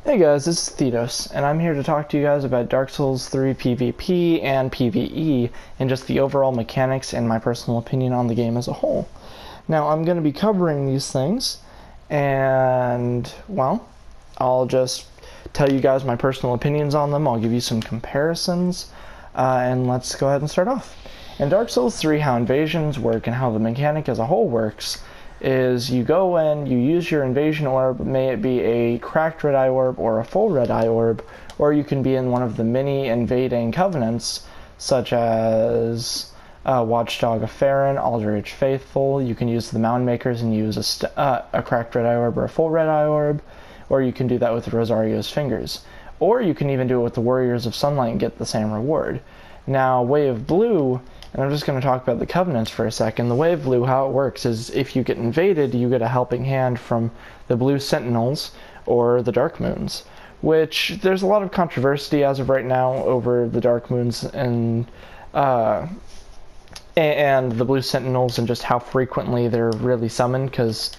Hey guys, this is Thetos, and I'm here to talk to you guys about Dark Souls 3 PvP and PvE, and just the overall mechanics and my personal opinion on the game as a whole. Now, I'm going to be covering these things, and, well, I'll just tell you guys my personal opinions on them, I'll give you some comparisons, and let's go ahead and start off. In Dark Souls 3, how invasions work and how the mechanic as a whole works is you go in, you use your invasion orb, may it be a cracked red eye orb or a full red eye orb, or you can be in one of the many invading covenants, such as Watchdog of Farron, Aldrich Faithful. You can use the Mound Makers and use a cracked red eye orb or a full red eye orb, or you can do that with Rosario's Fingers. Or you can even do it with the Warriors of Sunlight and get the same reward. Now, Way of Blue, and I'm just going to talk about the Covenants for a second. The Way of Blue, how it works is if you get invaded, you get a helping hand from the Blue Sentinels or the Dark Moons, which there's a lot of controversy as of right now over the Dark Moons and the Blue Sentinels and just how frequently they're really summoned, because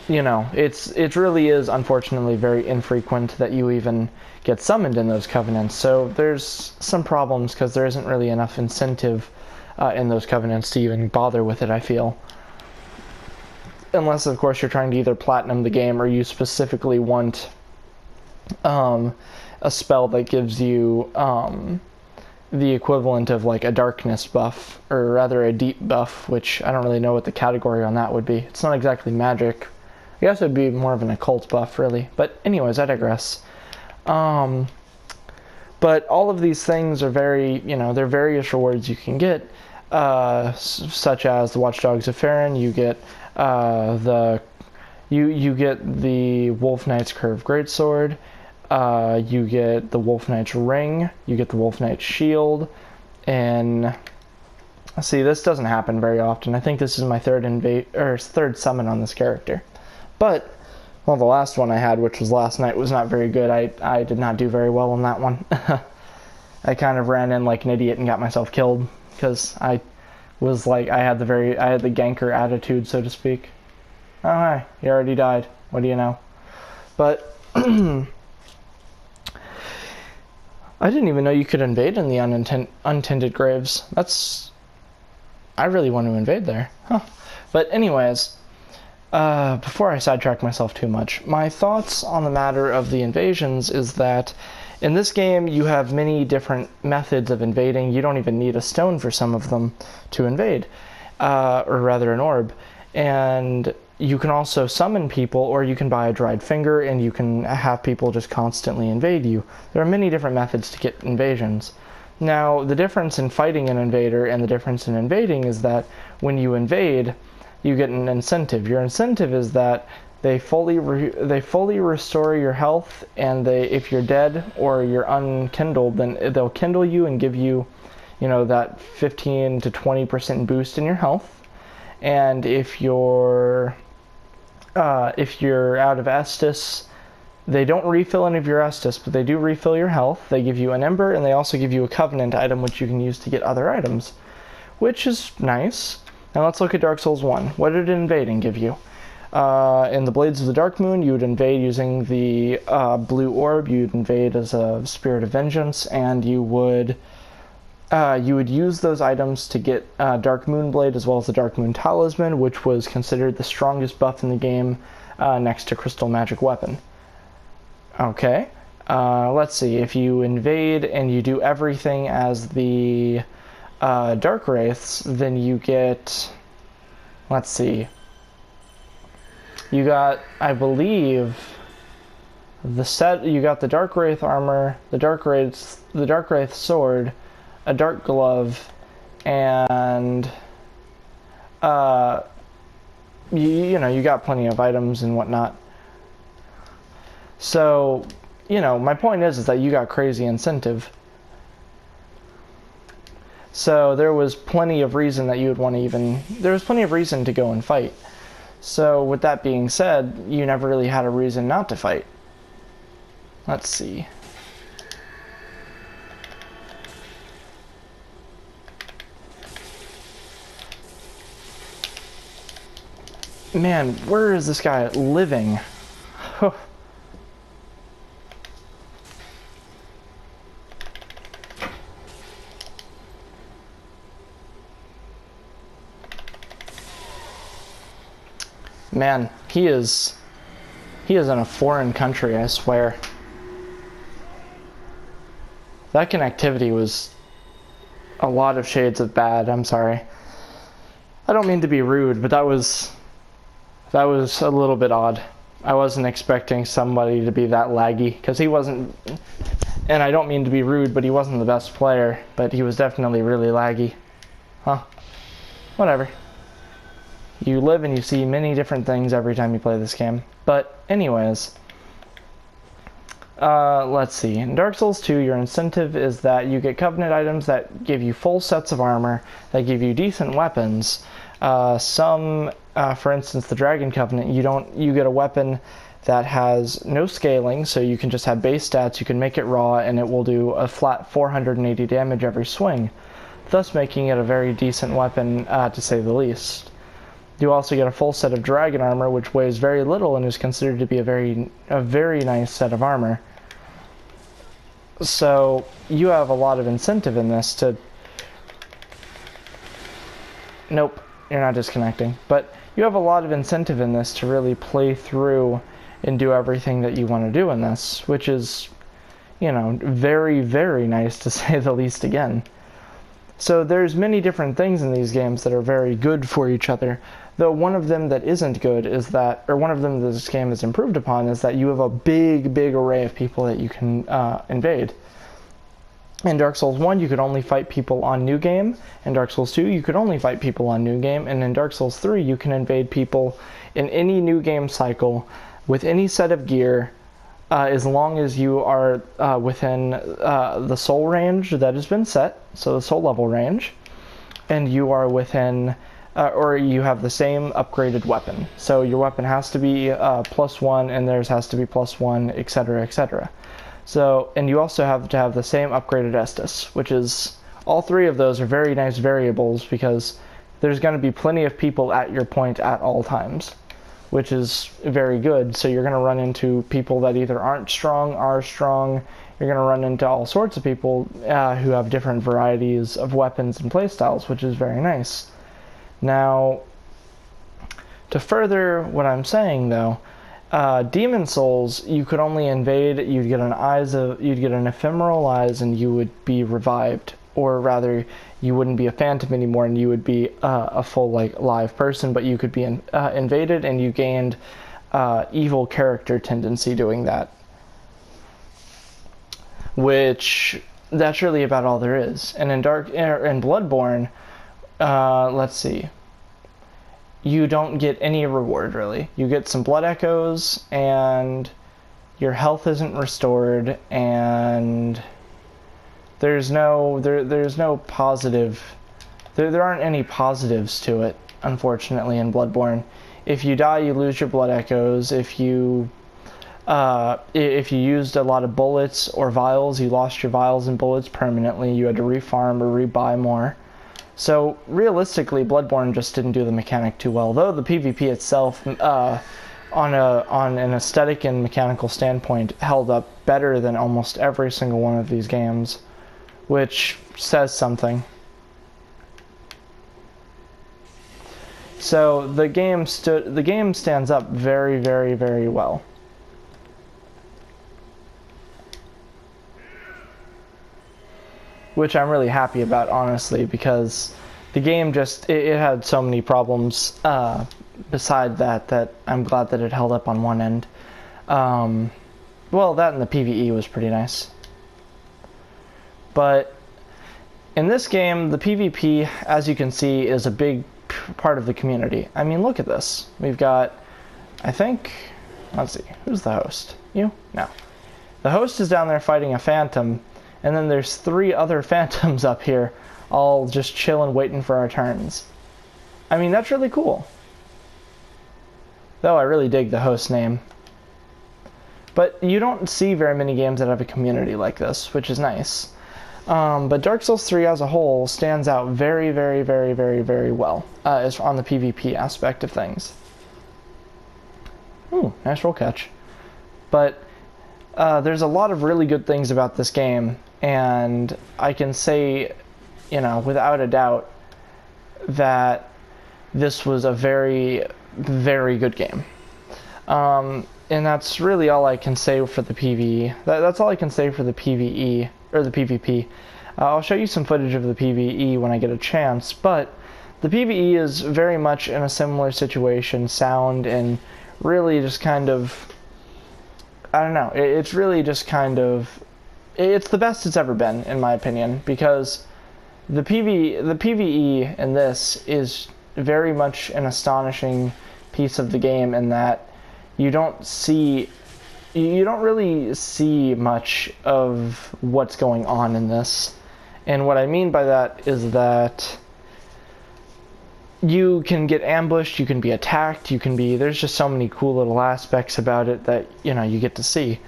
you know, it really is unfortunately very infrequent that you even get summoned in those covenants. So there's some problems because there isn't really enough incentive in those covenants to even bother with it, I feel. Unless, of course, you're trying to either platinum the game or you specifically want a spell that gives you the equivalent of like a darkness buff, or rather a deep buff, which I don't really know what the category on that would be. It's not exactly magic. I guess it would be more of an occult buff, really. But anyways, I digress. But all of these things are very, there are various rewards you can get, such as the Watchdogs of Farron. You get you get the Wolf Knight's Curved Greatsword. You get the Wolf Knight's Ring. You get the Wolf Knight's Shield. And see, this doesn't happen very often. I think this is my third summon on this character. But, well, the last one I had, which was last night, was not very good. I did not do very well on that one. I kind of ran in like an idiot and got myself killed, because I was like, I had the ganker attitude, so to speak. Oh, hi, you already died. What do you know? But, I didn't even know you could invade in the untended graves. I really want to invade there. Huh. But anyways, before I sidetrack myself too much, my thoughts on the matter of the invasions is that in this game you have many different methods of invading. You don't even need a stone for some of them to invade, or rather an orb. And you can also summon people, or you can buy a dried finger and you can have people just constantly invade you. There are many different methods to get invasions. Now, the difference in fighting an invader and the difference in invading is that when you invade, you get an incentive. Your incentive is that they fully restore your health, and if you're dead or you're unkindled, then they'll kindle you and give you, that 15 to 20% boost in your health. And if you're out of Estus, they don't refill any of your Estus, but they do refill your health. They give you an Ember, and they also give you a Covenant item, which you can use to get other items, which is nice. Now let's look at Dark Souls 1. What did invading give you? In the Blades of the Dark Moon, you would invade using the blue orb. You'd invade as a Spirit of Vengeance, and you would use those items to get Dark Moon Blade as well as the Dark Moon Talisman, which was considered the strongest buff in the game, next to Crystal Magic Weapon. Okay, let's see. If you invade and you do everything as the Dark Wraiths, then you get, let's see, you got, I believe, you got the Dark Wraith armor, the Dark Wraith sword, a Dark Glove, and you got plenty of items and whatnot. So, my point is that you got crazy incentive. So there was plenty of reason that you would want to there was plenty of reason to go and fight. So with that being said, you never really had a reason not to fight. Let's see. Man, where is this guy living? Man, he is in a foreign country, I swear. That connectivity was a lot of shades of bad. I'm sorry. I don't mean to be rude, but that was a little bit odd. I wasn't expecting somebody to be that laggy, because he wasn't, and I don't mean to be rude, but he wasn't the best player, but he was definitely really laggy. Huh. Whatever. You live and you see many different things every time you play this game. But anyways, let's see. In Dark Souls 2, your incentive is that you get Covenant items that give you full sets of armor, that give you decent weapons. For instance, the Dragon Covenant, you get a weapon that has no scaling, so you can just have base stats, you can make it raw, and it will do a flat 480 damage every swing, thus making it a very decent weapon, to say the least. You also get a full set of dragon armor, which weighs very little and is considered to be a very nice set of armor. So you have a lot of incentive in this to... Nope, you're not disconnecting. But you have a lot of incentive in this to really play through and do everything that you want to do in this, which is, you know, very, very nice to say the least again. So there's many different things in these games that are very good for each other, though one of them that isn't good is that, or one of them that this game is improved upon, is that you have a big array of people that you can invade. In Dark Souls 1, you could only fight people on New Game. In Dark Souls 2, you could only fight people on New Game. And in Dark Souls 3, you can invade people in any New Game cycle with any set of gear, as long as you are within the soul range that has been set, so the soul level range, and you are within, or you have the same upgraded weapon. So your weapon has to be +1, and theirs has to be +1, etc., etc. So, and you also have to have the same upgraded Estus, which is, all three of those are very nice variables because there's going to be plenty of people at your point at all times, which is very good. So you're going to run into people that either aren't strong, are strong. You're going to run into all sorts of people who have different varieties of weapons and playstyles, which is very nice. Now, to further what I'm saying though, Demon Souls, you could only invade, you'd get an ephemeral eyes and you would be revived, or rather you wouldn't be a phantom anymore and you would be a full live person, but you could be invaded and you gained evil character tendency doing that, which that's really about all there is. And in Bloodborne, let's see, you don't get any reward really. You get some blood echoes and your health isn't restored, and there's no positive, there aren't any positives to it, unfortunately, in Bloodborne. If you die, you lose your blood echoes. If you used a lot of bullets or vials, you lost your vials and bullets permanently. You had to refarm or rebuy more. So realistically, Bloodborne just didn't do the mechanic too well, though the PvP itself, on an aesthetic and mechanical standpoint, held up better than almost every single one of these games, which says something. So the game stands up very, very, very well. Which I'm really happy about, honestly, because the game just, it had so many problems beside that I'm glad that it held up on one end. Well, that and the PvE was pretty nice. But in this game, the PvP, as you can see, is a big part of the community. I mean, look at this. We've got, I think, let's see, who's the host? You? No. The host is down there fighting a phantom, and then there's 3 other phantoms up here, all just chilling, waiting for our turns. I mean, that's really cool. Though I really dig the host name. But you don't see very many games that have a community like this, which is nice. But Dark Souls 3 as a whole stands out very, very, very, very, very well as on the PvP aspect of things. Ooh, nice roll catch. But there's a lot of really good things about this game, and I can say, you know, without a doubt, that this was a very very good game. And that's really all I can say for the PvE. That's all I can say for the PvE, or the PvP. I'll show you some footage of the PvE when I get a chance, but the PvE is very much in a similar situation, sound, and really just kind of, I don't know, it's really just kind of, it's the best it's ever been, in my opinion, because the PvE in this is very much an astonishing piece of the game in that you don't really see much of what's going on in this. And what I mean by that is that you can get ambushed, you can be attacked, there's just so many cool little aspects about it that, you know, you get to see.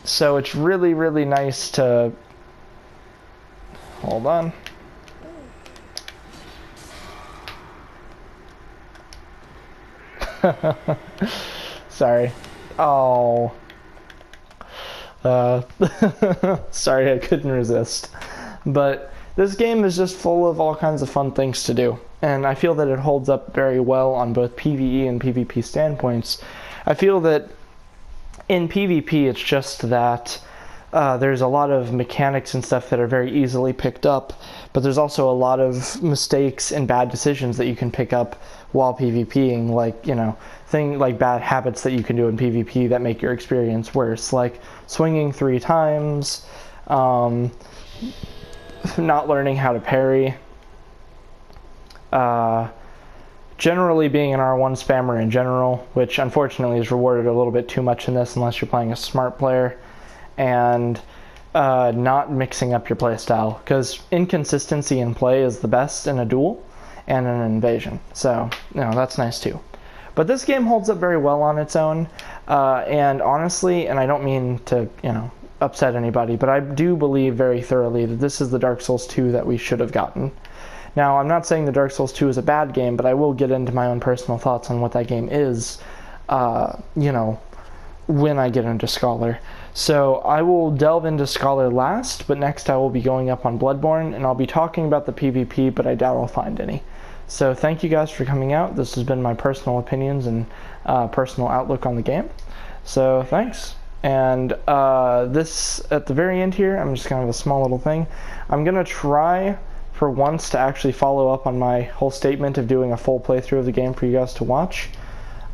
So it's really, really nice to, hold on. Sorry. Oh. Sorry, I couldn't resist. But this game is just full of all kinds of fun things to do. And I feel that it holds up very well on both PvE and PvP standpoints. I feel that in PvP it's just that there's a lot of mechanics and stuff that are very easily picked up, but there's also a lot of mistakes and bad decisions that you can pick up while PvPing, like, you know, like bad habits that you can do in PvP that make your experience worse, like swinging 3 times, not learning how to parry, generally being an R1 spammer in general, which unfortunately is rewarded a little bit too much in this unless you're playing a smart player, and not mixing up your playstyle, because inconsistency in play is the best in a duel and in an invasion, so, you know, that's nice too. But this game holds up very well on its own, and honestly, and I don't mean to, you know, upset anybody, but I do believe very thoroughly that this is the Dark Souls 2 that we should have gotten. Now, I'm not saying the Dark Souls 2 is a bad game, but I will get into my own personal thoughts on what that game is, you know, when I get into Scholar. So I will delve into Scholar last, but next I will be going up on Bloodborne, and I'll be talking about the PvP, but I doubt I'll find any. So thank you guys for coming out. This has been my personal opinions and personal outlook on the game. So thanks. And this, at the very end here, I'm just going to have a small little thing. I'm going to try for once to actually follow up on my whole statement of doing a full playthrough of the game for you guys to watch,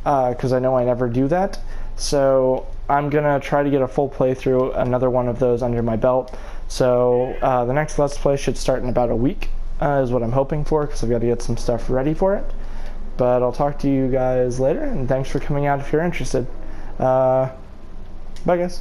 because I know I never do that. So I'm going to try to get a full playthrough, another one of those under my belt. So the next Let's Play should start in about a week, is what I'm hoping for, because I've got to get some stuff ready for it. But I'll talk to you guys later, and thanks for coming out if you're interested. Bye guys.